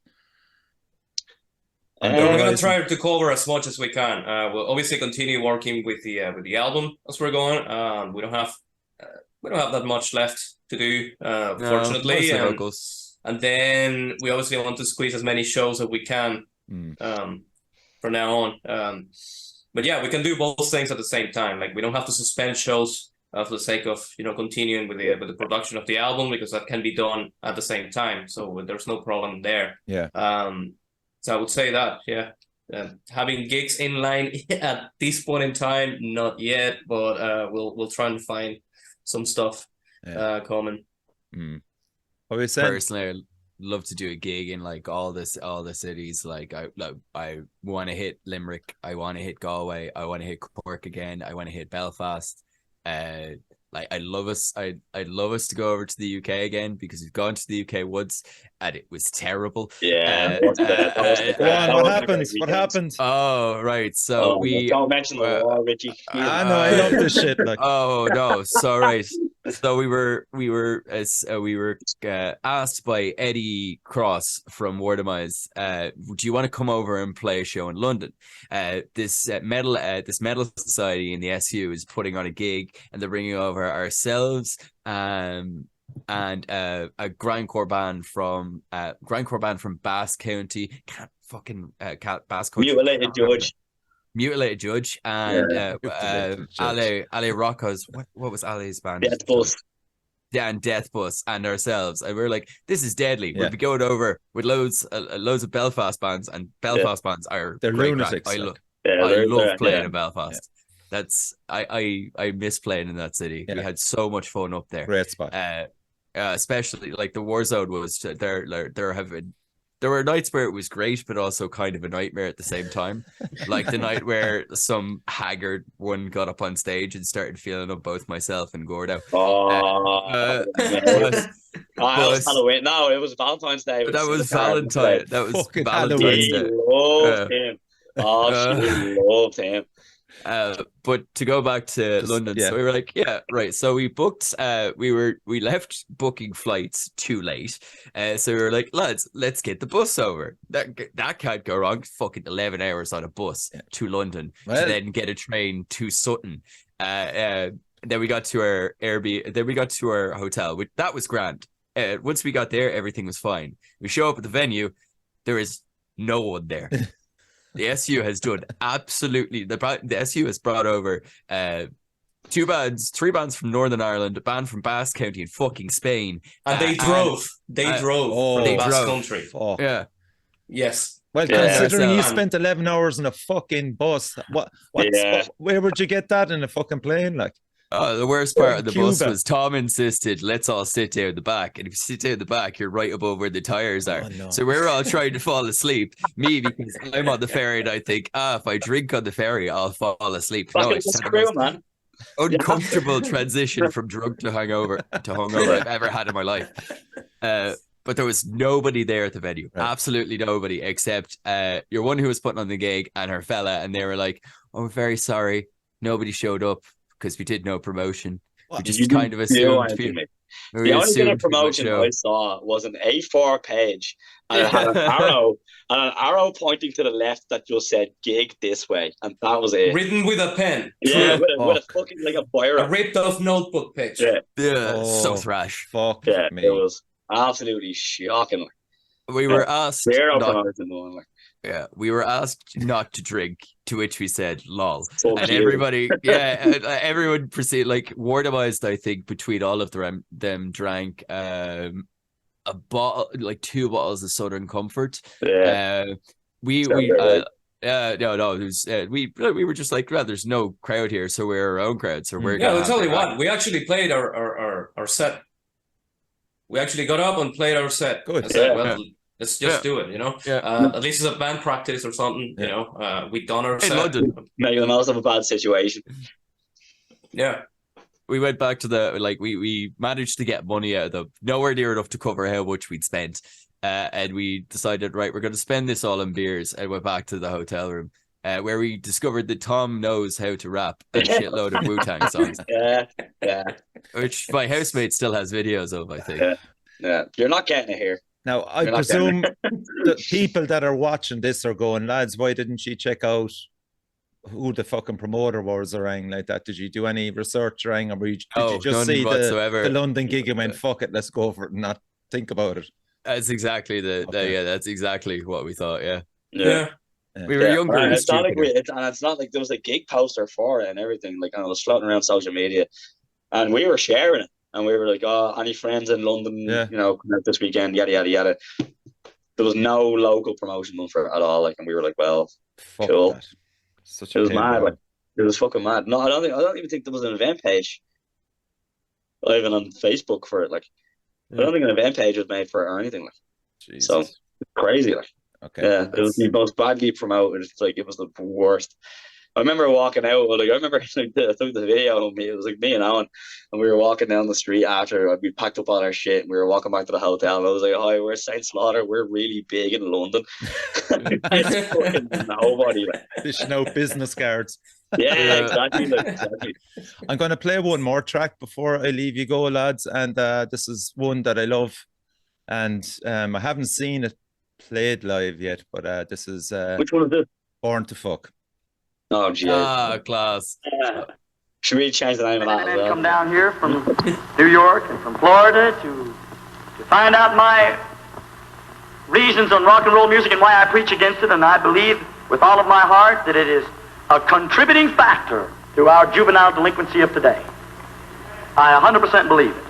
We're going to try to cover as much as we can. We'll obviously continue working with the album as we're going. We don't have that much left to do, fortunately. And then we obviously want to squeeze as many shows as we can from now on. But yeah, we can do both things at the same time. Like, we don't have to suspend shows for the sake of, you know, continuing with the production of the album, because that can be done at the same time. So there's no problem there. Yeah. So I would say that, having gigs in line at this point in time, not yet, but we'll try and find some stuff coming. What are you saying? Personally, I'd love to do a gig in like all the cities. Like I want to hit Limerick, I want to hit Galway, I want to hit Cork again, I want to hit Belfast. Like, I'd love us to go over to the UK again, because we've gone to the UK once and it was terrible. Yeah. What happened? Oh, right. So we don't mention the war, Richie. I know, I love this shit. Like, oh no, so right. So we were asked by Eddie Cross from War Demise, do you want to come over and play a show in London? This metal society in the SU is putting on a gig, and they're bringing over ourselves and a grindcore band from Bass County. Bass County. Mutilated Judge and Ale Rocco's, what was Ale's band? Death Bus. Yeah, and Death Bus, and ourselves, and we're like, this is deadly. We'll be going over with loads of Belfast bands, and Belfast bands are great. Lunatics. I love playing in Belfast. That's I miss playing in that city. We had so much fun up there. Great spot. Especially like the Warzone was there were nights where it was great, but also kind of a nightmare at the same time. Like the night where some haggard one got up on stage and started feeling up both myself and Gordo. That was Halloween. No, it was Valentine's Day. That was Valentine's Day. Loved him. She loved him. But to go back to London, so we were like, yeah, right. So we booked. We left booking flights too late. So we were like, lads, let's get the bus over. That can't go wrong. Fucking 11 hours on a bus to London to then get a train to Sutton. Then we got to our Airbnb. Then we got to our hotel. That was grand. Once we got there, everything was fine. We show up at the venue. There is no one there. The SU has done absolutely. The SU has brought over 3 bands from Northern Ireland, a band from Basque County in fucking Spain, and they drove. They drove from the Basque Country. Fuck. Yeah. Yes. Well, considering you spent 11 hours in a fucking bus, where would you get that in a fucking plane? Like, the worst part of the bus was Tom insisted, let's all sit down the back. And if you sit down the back, you're right above where the tires are. No. So we're all trying to fall asleep. Me, because I'm on the ferry and I think, if I drink on the ferry, I'll fall asleep. No, it's just the most uncomfortable transition from drunk to hungover I've ever had in my life. But there was nobody there at the venue. Right. Absolutely nobody, except your one who was putting on the gig and her fella. And they were like, oh, we're very sorry. Nobody showed up because we did no promotion. We just kind of assumed people. The only bit of promotion I saw was an A4 page, and it had an arrow pointing to the left that just said "gig this way," and that was it. Written with a pen. Yeah, with a fucking like a biro. A ripped off notebook page. Yeah. So thrash. Fuck me. It was absolutely shocking. We were asked. Yeah, we were asked not to drink, to which we said, lol. And everybody, everyone proceeded, like, wordamized, I think, between all of them drank a bottle, like 2 bottles of Southern Comfort. Yeah. We were just like, well, there's no crowd here, so we're our own crowd. So we're I'll tell you what, we actually played our set. We actually got up and played our set. Good. I said, let's just do it, you know. At least it's a band practice or something, you know. We done our set. London. Making the most of a bad situation. Yeah. We went back to we managed to get money out of them, nowhere near enough to cover how much we'd spent. And we decided, right, we're going to spend this all on beers, and went back to the hotel room, where we discovered that Tom knows how to rap a shitload of Wu-Tang songs. Yeah. Which my housemate still has videos of, I think. Yeah. You're not getting it here. Now, I presume the people that are watching this are going, lads, why didn't you check out who the fucking promoter was or anything like that? Did you do any research or anything? Or did you just see the London gig and went, fuck it, let's go for it and not think about it? That's exactly that's exactly what we thought, yeah. We were younger. And it's not like there was a gig poster for it and everything, like, and it was floating around social media. And we were sharing it. And we were like, oh, any friends in London, you know, come out this weekend, yada, yada, yada. There was no local promotion done for it at all. Like, and we were like, well, cool. It was mad. Like, it was fucking mad. No, I don't even think there was an event page. Even on Facebook for it. Like, I don't think an event page was made for it or anything. Like, Jesus. So it's crazy. Like, it was the most badly promoted. It's like, it was the worst. I remember walking out. Like, I took the video of me. It was like me and Eoin, and we were walking down the street after we packed up all our shit, and we were walking back to the hotel. And I was like, "Hi, we're Saint Slaughter. We're really big in London." It's fucking nobody. Like. There's no business cards. Yeah, exactly. I'm going to play one more track before I leave you go, lads, and this is one that I love, and I haven't seen it played live yet, but this is which one is this? Born to Fuck. Oh, geez. Class. Should we change the name of that as well? Come down here from New York and from Florida to find out my reasons on rock and roll music and why I preach against it, and I believe with all of my heart that it is a contributing factor to our juvenile delinquency of today. I 100% believe it.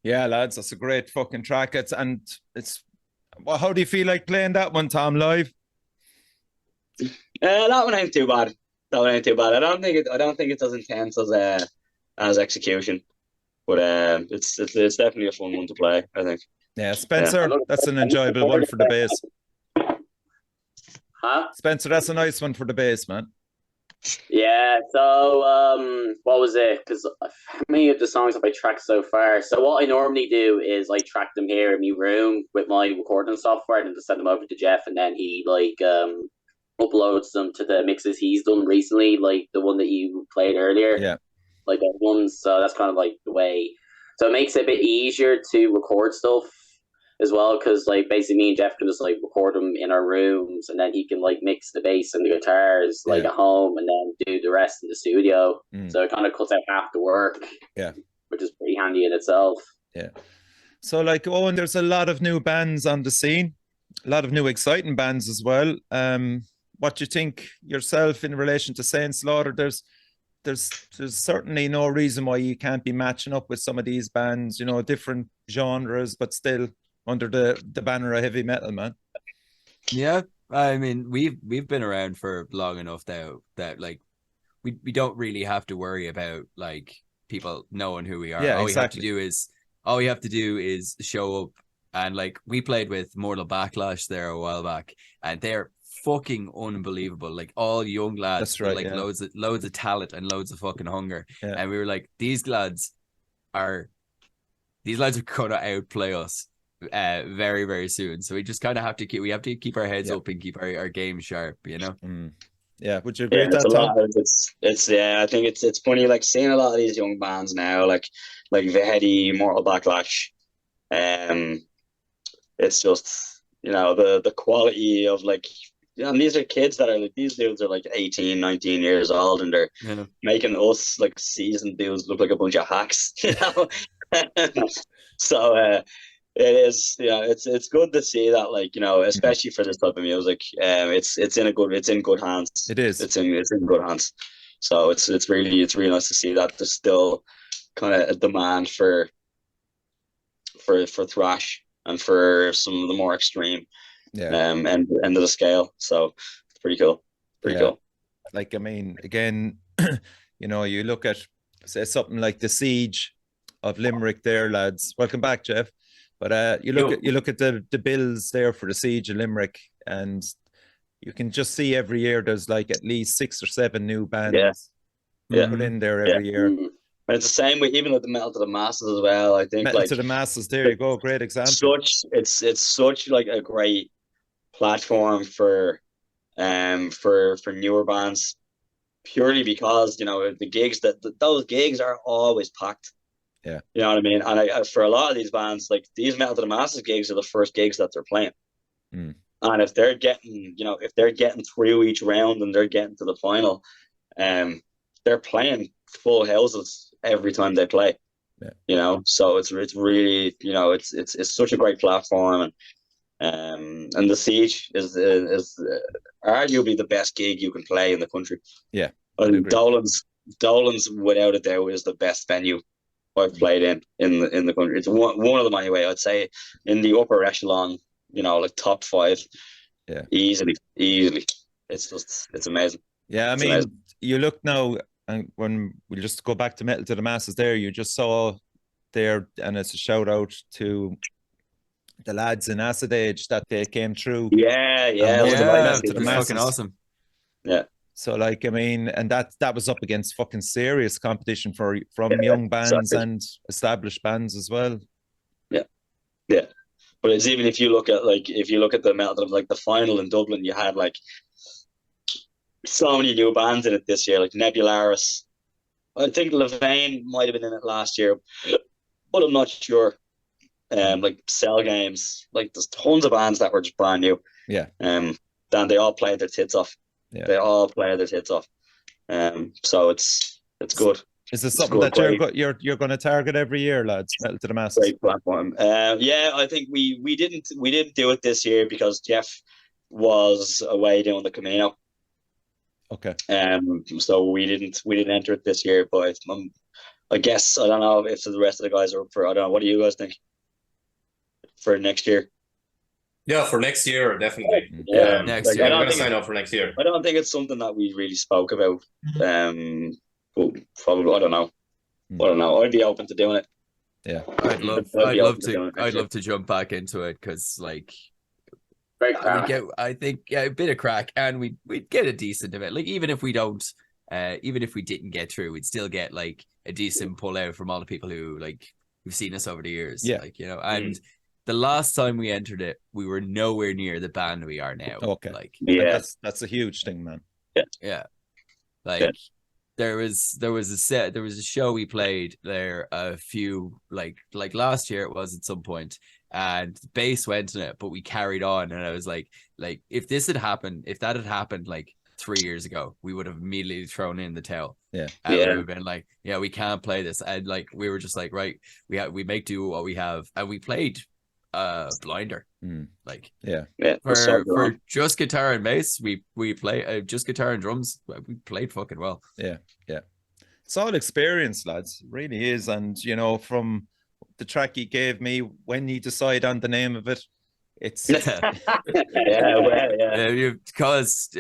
Yeah, lads, that's a great fucking track. Well, how do you feel like playing that one, Tom, live? That one ain't too bad. That one ain't too bad. I don't think it's as intense as Execution, but it's definitely a fun one to play, I think. Yeah, Spencer, that's an enjoyable one for the bass. Huh? Spencer, that's a nice one for the bass, man. Yeah, so what was it? Because how many of the songs have I tracked so far? So what I normally do is I track them here in my room with my recording software and just send them over to Jeff, and then he uploads them to the mixes he's done recently, like the one that you played earlier. Yeah. Like that one. So that's kind of like the way. So it makes it a bit easier to record stuff as well, because like basically me and Jeff can just like record them in our rooms, and then he can like mix the bass and the guitars like at home, and then do the rest in the studio. So it kind of cuts out half the work. Yeah, which is pretty handy in itself. Yeah. So like, Owen, there's a lot of new bands on the scene, a lot of new exciting bands as well. What do you think yourself in relation to Saint Slaughter? There's certainly no reason why you can't be matching up with some of these bands, you know, different genres, but still under the banner of heavy metal, man. Yeah, I mean, we've been around for long enough now that like we don't really have to worry about like people knowing who we are. Yeah, all exactly. we have to do is show up. And like we played with Mortal Backlash there a while back, and they're fucking unbelievable. Like all young lads, that's right, with like loads of talent and loads of fucking hunger. Yeah. And we were like, these lads are gonna outplay us very, very soon. So we just kind of have to keep our heads up and keep our game sharp, you know. Yeah, would you agree with that, Tom? I think it's funny, like seeing a lot of these young bands now, like Vehedi, Mortal Backlash. It's just, you know, the quality of like, you know, and these are kids that are like, these dudes are like 18, 19 years old, and they're making us like seasoned dudes look like a bunch of hacks, you know. So it is, yeah, it's good to see that, like, you know, especially for this type of music, it's in good hands. It is. It's in good hands. So it's really nice to see that there's still kind of a demand for thrash and for some of the more extreme end of the scale. So it's pretty cool. Cool. Like, I mean, again, you know, you look at, say, something like the Siege of Limerick there, lads. Welcome back, Jeff. But you look at the bills there for the Siege of Limerick, and you can just see every year there's like at least 6 or 7 new bands put in there every year. And it's the same with even with the Metal to the Masses as well. I think Metal to the Masses, there you go, great example. It's such like a great platform for newer bands, purely because, you know, the gigs those gigs are always packed. Yeah, you know what I mean. And for a lot of these bands, like these Metal to the Masses gigs are the first gigs that they're playing. And if they're getting through each round and they're getting to the final, they're playing full houses every time they play. You know, so it's really, you know, it's such a great platform, and the Siege is arguably the best gig you can play in the country. Yeah, and Dolan's without a doubt is the best venue I've played in the country. It's one of them anyway. I'd say in the upper echelon, you know, like top 5. Yeah, easily. It's amazing. Yeah, I mean, amazing. You look now, and when we just go back to Metal to the Masses there, you just saw there, and it's a shout out to the lads in Acid Age that they came through. Yeah, Metal to the Masses. Fucking awesome. Yeah. So like, I mean, and that was up against fucking serious competition from young bands and established bands as well. Yeah. But it's even if you look at the Metal, like the final in Dublin, you had like so many new bands in it this year, like Nebularis. I think Levain might have been in it last year, but I'm not sure. Like Cell Games, like there's tons of bands that were just brand new. Yeah. Then they all played their tits off. Yeah. They all play their tits off. So it's good. Is this something that you're going to target every year, lads? Metal to the Masses. Great platform. Yeah, I think we didn't do it this year because Jeff was away doing the Camino. Okay. So we didn't enter it this year, but I guess I don't know if the rest of the guys are up for. I don't know. What do you guys think for next year? Yeah, for next year, definitely. Yeah, next like, year. I'm gonna sign up for next year. I don't think it's something that we really spoke about. But probably I don't know. I don't know. I'd be open to doing it. Yeah, I'd love to jump back into it because like Very we crack. get, I think, a bit of crack, and we'd get a decent event. Like even if we didn't get through, we'd still get like a decent pull out from all the people who've seen us over the years. Yeah. Like, you know, and the last time we entered it, we were nowhere near the band we are now. Okay. Like, Yeah, that's a huge thing, man. yeah. Like there was a show we played there a few like last year it was at some point, and bass went in it, but we carried on, and I was like if that had happened like 3 years ago, we would have immediately thrown in the towel. Yeah. And we would have been like, yeah, we can't play this. And like we were just like, right, we make do what we have, and we played Blinder. Like for just guitar and bass, we play just guitar and drums, we played fucking well. Yeah. It's all experience, lads. It really is. And you know, from the track he gave me, when he decide on the name of it, it's you've caused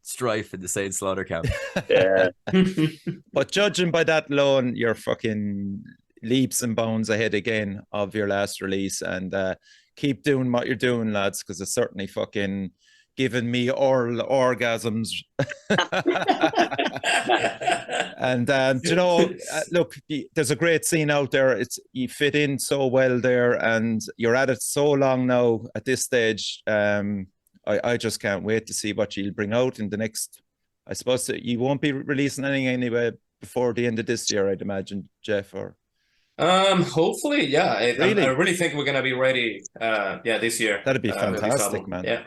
strife in the Saint Slaughter camp. But judging by that alone, you're fucking leaps and bounds ahead again of your last release, and keep doing what you're doing, lads, because it's certainly fucking given me oral orgasms. And you know, look, there's a great scene out there. You fit in so well there, and you're at it so long now at this stage. I just can't wait to see what you'll bring out in the next. I suppose that you won't be releasing anything anyway before the end of this year, I'd imagine, Jeff, or hopefully, yeah. I really think we're gonna be ready this year. That'd be fantastic, man. Yeah.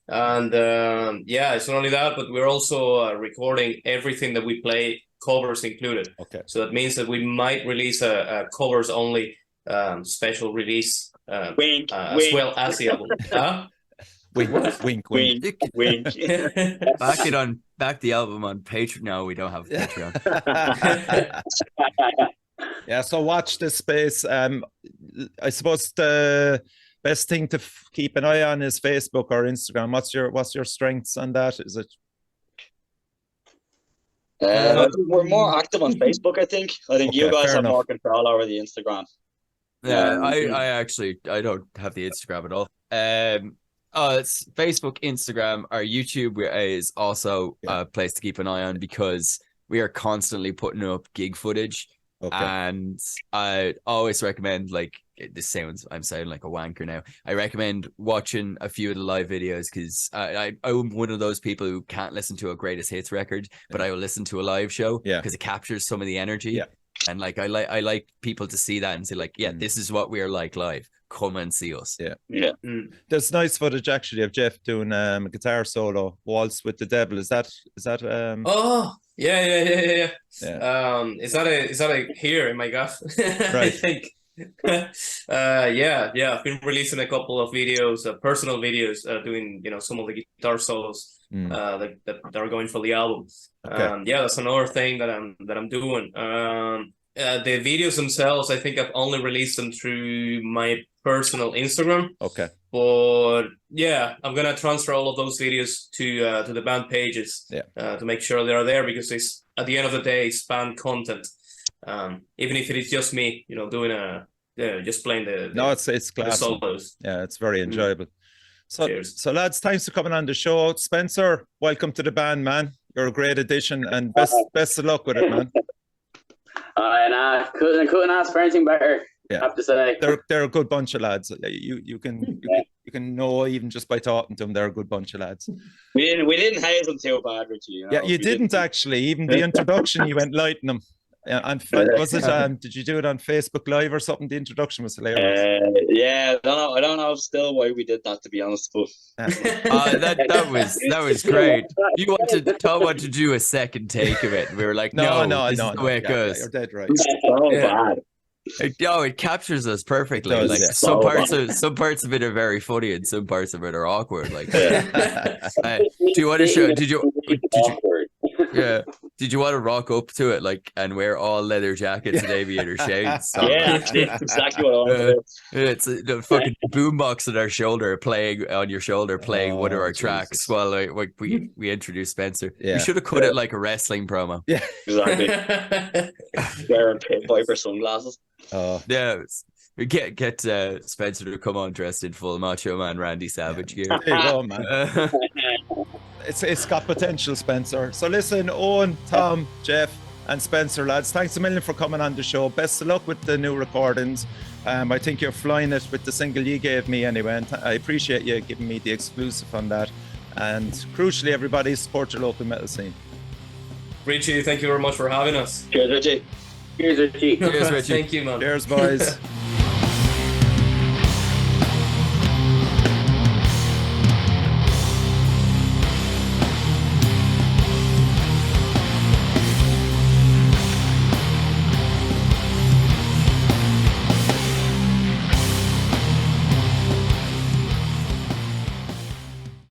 And it's not only that, but we're also recording everything that we play, covers included. Okay. So that means that we might release a covers only special release wink, as wink. well as the album. Wink, wink, wink. Wink. Back the album on Patreon. No, we don't have Patreon. Yeah, so watch this space. I suppose the best thing to keep an eye on is Facebook or Instagram. What's your strengths on that? Is it? We're more active on Facebook, I think. You guys have more control over the Instagram. Yeah, I don't have the Instagram at all. It's Facebook, Instagram. Our YouTube is also a place to keep an eye on because we are constantly putting up gig footage. Okay. And I always recommend, like, I'm sounding like a wanker now. I recommend watching a few of the live videos because I'm one of those people who can't listen to a greatest hits record, but I will listen to a live show because it captures some of the energy. Yeah. And like I like people to see that and say like, this is what we are like live. Come and see us. Yeah. There's nice footage actually of Jeff doing a guitar solo, Waltz with the Devil. Is that Oh yeah. Is that a here in my gaff? Right. I think. I've been releasing a couple of videos, personal videos, doing some of the guitar solos that are going for the album. Okay. That's another thing that I'm doing. The videos themselves, I think I've only released them through my personal Instagram. Okay. But I'm gonna transfer all of those videos to the band pages. To make sure they are there, because it's at the end of the day it's band content. Even if it is just me, doing just playing it's class. solos. Yeah, it's very enjoyable. So lads, thanks for coming on the show. Spencer, welcome to the band, man. You're a great addition, and best of luck with it, man. And couldn't ask for anything better. I have to say they're a good bunch of lads. You can know even just by talking to them, they're a good bunch of lads. We didn't haze them too bad, Richie. Yeah, you didn't actually. Even the introduction, you went lighting them. And was it? Did you do it on Facebook Live or something? The introduction was hilarious. I don't know still why we did that, to be honest. But that was great. Tom wanted to do a second take of it. We were like, no, this is the way it goes. You're dead right. So bad. It captures us perfectly. Does, like some parts of it are very funny, and some parts of it are awkward. Like, do you want to show? Did you? Did you want to rock up to it and wear all leather jackets and aviator shades? Yeah, actually, that's exactly what I want to do. It's the fucking boombox on our shoulder playing one of our tracks while we introduce Spencer. Yeah. We should have cut it like a wrestling promo. Yeah, exactly. Wearing Pit Viper sunglasses. Yeah. We get Spencer to come on dressed in full Macho Man Randy Savage gear. there you go, man. It's got potential, Spencer. So listen, Eoin, Tom, Jeff, and Spencer, lads, thanks a million for coming on the show. Best of luck with the new recordings. I think you're flying it with the single you gave me anyway, and I appreciate you giving me the exclusive on that. And crucially, everybody, support your local metal scene. Richie, thank you very much for having us. Cheers, Richie. Cheers, Richie. Cheers, Richie. Thank you, man. Cheers, boys.